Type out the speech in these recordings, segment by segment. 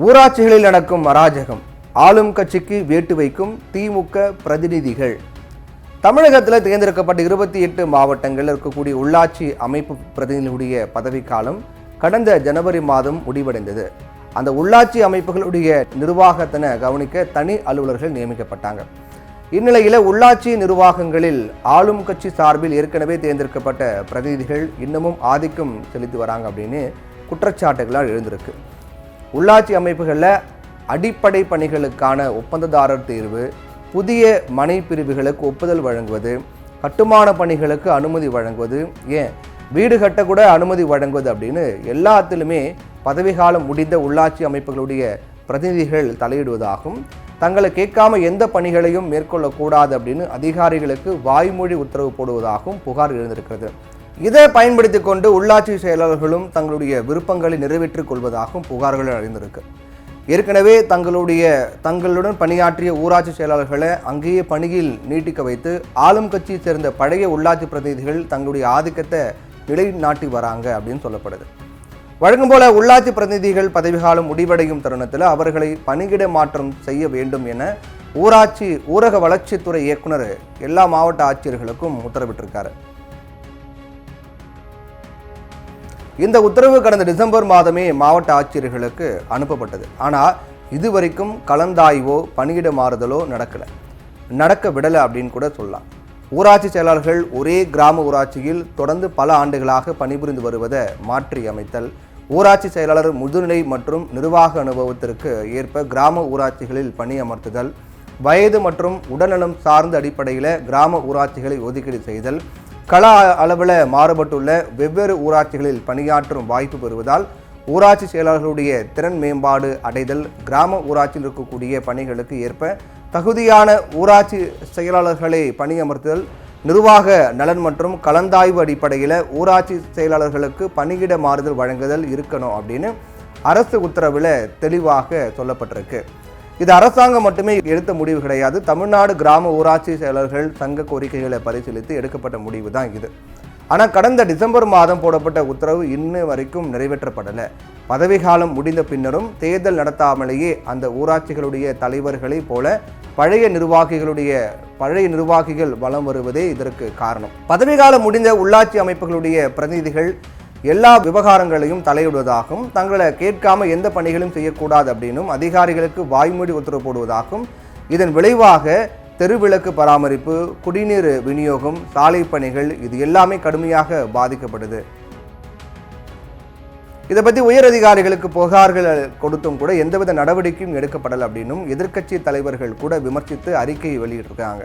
ஊராட்சிகளில் நடக்கும் அராஜகம், ஆளும் கட்சிக்கு வேட்டு வைக்கும் திமுக பிரதிநிதிகள். தமிழகத்தில் தேர்ந்தெடுக்கப்பட்ட 28 மாவட்டங்களில் இருக்கக்கூடிய உள்ளாட்சி அமைப்பு பிரதிநிதிகளுடைய பதவிக்காலம் கடந்த ஜனவரி மாதம் முடிவடைந்தது. அந்த உள்ளாட்சி அமைப்புகளுடைய நிர்வாகத்தினை கவனிக்க தனி அலுவலர்கள் நியமிக்கப்பட்டாங்க. இந்நிலையில் உள்ளாட்சி நிர்வாகங்களில் ஆளும் கட்சி சார்பில் ஏற்கனவே தேர்ந்தெடுக்கப்பட்ட பிரதிநிதிகள் இன்னமும் ஆதிக்கம் செலுத்தி வராங்க அப்படின்னு குற்றச்சாட்டுகளால் எழுந்திருக்கு. உள்ளாட்சி அமைப்புகளில் அடிப்படை பணிகளுக்கான ஒப்பந்ததாரர் தேர்வு, புதிய மனை பிரிவுகளுக்கு ஒப்புதல் வழங்குவது, கட்டுமான பணிகளுக்கு அனுமதி வழங்குவது, ஏன் வீடு கட்டக்கூட அனுமதி வழங்குவது அப்படின்னு எல்லாத்திலுமே பதவிக்காலம் முடிந்த உள்ளாட்சி அமைப்புகளுடைய பிரதிநிதிகள் தலையிடுவதாகவும், தங்களை கேட்காம எந்த பணிகளையும் மேற்கொள்ளக்கூடாது அப்படின்னு அதிகாரிகளுக்கு வாய்மொழி உத்தரவு போடுவதாகவும் புகார் எழுந்திருக்கிறது. இதை பயன்படுத்தி கொண்டு உள்ளாட்சி செயலாளர்களும் தங்களுடைய விருப்பங்களை நிறைவேற்றிக் கொள்வதாகவும் புகார்கள் அறிந்திருக்கு. ஏற்கனவே தங்களுடன் பணியாற்றிய ஊராட்சி செயலாளர்களை அங்கேயே பணியில் நீட்டிக்க வைத்து ஆளும் கட்சியை சேர்ந்த பழைய உள்ளாட்சி பிரதிநிதிகள் தங்களுடைய ஆதிக்கத்தை நிலைநாட்டி வராங்க அப்படின்னு சொல்லப்படுது. வழக்கம் போல உள்ளாட்சி பிரதிநிதிகள் பதவிக்காலம் முடிவடையும் தருணத்தில் அவர்களை பணியிட மாற்றம் செய்ய வேண்டும் என ஊரக வளர்ச்சித்துறை இயக்குனர் எல்லா மாவட்ட ஆட்சியர்களுக்கும் உத்தரவிட்டிருக்காரு. இந்த உத்தரவு கடந்த டிசம்பர் மாதமே மாவட்ட ஆட்சியர்களுக்கு அனுப்பப்பட்டது. ஆனால் இதுவரைக்கும் கலந்தாய்வோ பணியிட மாறுதலோ நடக்க விடலை அப்படின்னு கூட சொல்லலாம். ஊராட்சி செயலாளர்கள் ஒரே கிராம ஊராட்சியில் தொடர்ந்து பல ஆண்டுகளாக பணிபுரிந்து வருவதை மாற்றி அமைத்தல், ஊராட்சி செயலாளர் முதுநிலை மற்றும் நிர்வாக அனுபவத்திற்கு ஏற்ப கிராம ஊராட்சிகளில் பணியமர்த்துதல், வயது மற்றும் உடல்நலம் சார்ந்த அடிப்படையில் கிராம ஊராட்சிகளை ஒதுக்கீடு செய்தல், கள அளவில் மாறுபட்டுள்ள வெவ்வேறு ஊராட்சிகளில் பணியாற்றும் வாய்ப்பு பெறுவதால் ஊராட்சி செயலாளர்களுடைய திறன் மேம்பாடு அடைதல், கிராம ஊராட்சியில் இருக்கக்கூடிய பணிகளுக்கு ஏற்ப தகுதியான ஊராட்சி செயலாளர்களை பணியமர்த்துதல், நிர்வாக நலன் மற்றும் கலந்தாய்வு அடிப்படையில் ஊராட்சி செயலாளர்களுக்கு பணியிட மாறுதல் வழங்குதல் இருக்கணும் அப்படின்னு அரசு உத்தரவில் தெளிவாக சொல்லப்பட்டிருக்கு. இது அரசாங்கம் மட்டுமே எடுத்த முடிவு கிடையாது. தமிழ்நாடு கிராம ஊராட்சி செயலர்கள் சங்க கோரிக்கைகளை பரிசீலித்து எடுக்கப்பட்ட முடிவு தான் இது. ஆனால் கடந்த டிசம்பர் மாதம் போடப்பட்ட உத்தரவு இன்னும் வரைக்கும் நிறைவேற்றப்படலை. பதவிக்காலம் முடிந்த பின்னரும் தேர்தல் நடத்தாமலேயே அந்த ஊராட்சிகளுடைய தலைவர்களை போல பழைய நிர்வாகிகள் வலம் வருவதே இதற்கு காரணம். பதவிக்காலம் முடிந்த உள்ளாட்சி அமைப்புகளுடைய பிரதிநிதிகள் எல்லா விவகாரங்களையும் தலையிடுவதாகவும், தங்களை கேட்காம எந்த பணிகளும் செய்யக்கூடாது அப்படின்னும் அதிகாரிகளுக்கு வாய்மொழி உத்தரவு போடுவதாகவும், இதன் விளைவாக தெருவிளக்கு பராமரிப்பு, குடிநீர் விநியோகம், சாலை பணிகள் இது எல்லாமே கடுமையாக பாதிக்கப்படுது. இதை பற்றி உயர் அதிகாரிகளுக்கு புகார்கள் கொடுத்தும் கூட எந்தவித நடவடிக்கையும் எடுக்கப்படலை அப்படின்னும் எதிர்க்கட்சி தலைவர்கள் கூட விமர்சித்து அறிக்கையை வெளியிட்டிருக்காங்க.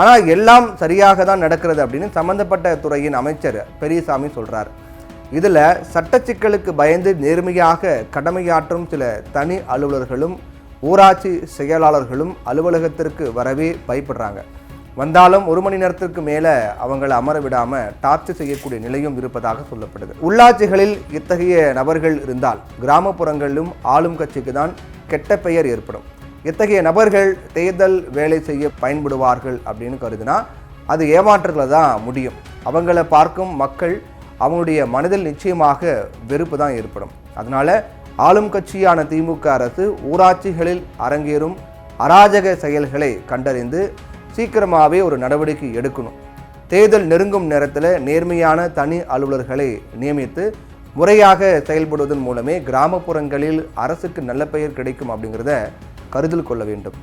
ஆனால் எல்லாம் சரியாக தான் நடக்கிறது அப்படின்னு சம்பந்தப்பட்ட துறையின் அமைச்சர் பெரியசாமி சொல்றார். இதில் சட்ட சிக்கலுக்கு பயந்து நேர்மையாக கடமையாற்றும் சில தனி அலுவலர்களும் ஊராட்சி செயலாளர்களும் அலுவலகத்திற்கு வரவே பயப்படுறாங்க. வந்தாலும் 1 மணி நேரத்திற்கு மேலே அவங்களை அமர விடாமல் டார்ச்சர் செய்யக்கூடிய நிலையும் இருப்பதாக சொல்லப்படுது. உள்ளாட்சிகளில் இத்தகைய நபர்கள் இருந்தால் கிராமப்புறங்களிலும் ஆளும் கட்சிக்கு தான் கெட்ட பெயர் ஏற்படும். இத்தகைய நபர்கள் தேர்தல் வேலை செய்ய பயன்படுவார்கள் அப்படின்னு கருதினா அது ஏமாற்றத்தில் தான் முடியும். அவங்கள பார்க்கும் மக்கள் அவங்களுடைய மனதில் நிச்சயமாக வெறுப்பு தான் ஏற்படும். அதனால ஆளும் கட்சியான திமுக அரசு ஊராட்சிகளில் அரங்கேறும் அராஜக செயல்களை கண்டறிந்து சீக்கிரமாகவே ஒரு நடவடிக்கை எடுக்கணும். தேர்தல் நெருங்கும் நேரத்தில் நேர்மையான தனி அலுவலர்களை நியமித்து முறையாக செயல்படுவதன் மூலமே கிராமப்புறங்களில் அரசுக்கு நல்ல பெயர் கிடைக்கும் அப்படிங்கிறத கருத்தில் கொள்ள வேண்டும்.